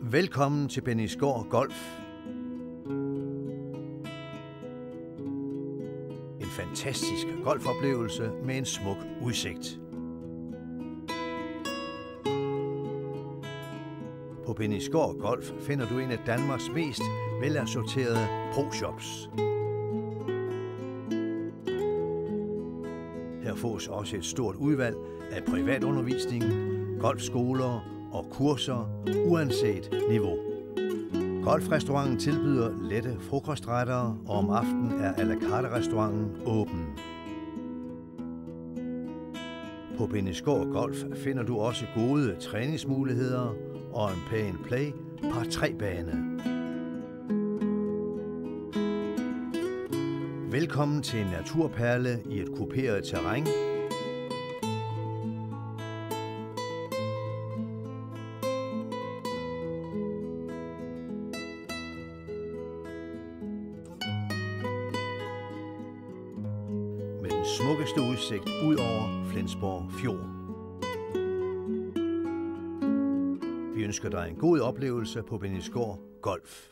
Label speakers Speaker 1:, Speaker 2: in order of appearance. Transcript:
Speaker 1: Velkommen til Bennysgård Golf. En fantastisk golfoplevelse med en smuk udsigt. På Bennysgård Golf finder du en af Danmarks mest velassorterede pro-shops. Her fås også et stort udvalg af privatundervisning, golfskoler og kurser uanset niveau. Golfrestauranten tilbyder lette frokostretter, og om aftenen er à la carte-restauranten åben. På Bennysgård Golf finder du også gode træningsmuligheder og en pay and play par 3-bane. Velkommen til en naturperle i et kuperet terræn. Med den smukkeste udsigt ud over Flensborg Fjord. Vi ønsker dig en god oplevelse på Bennysgård Golf.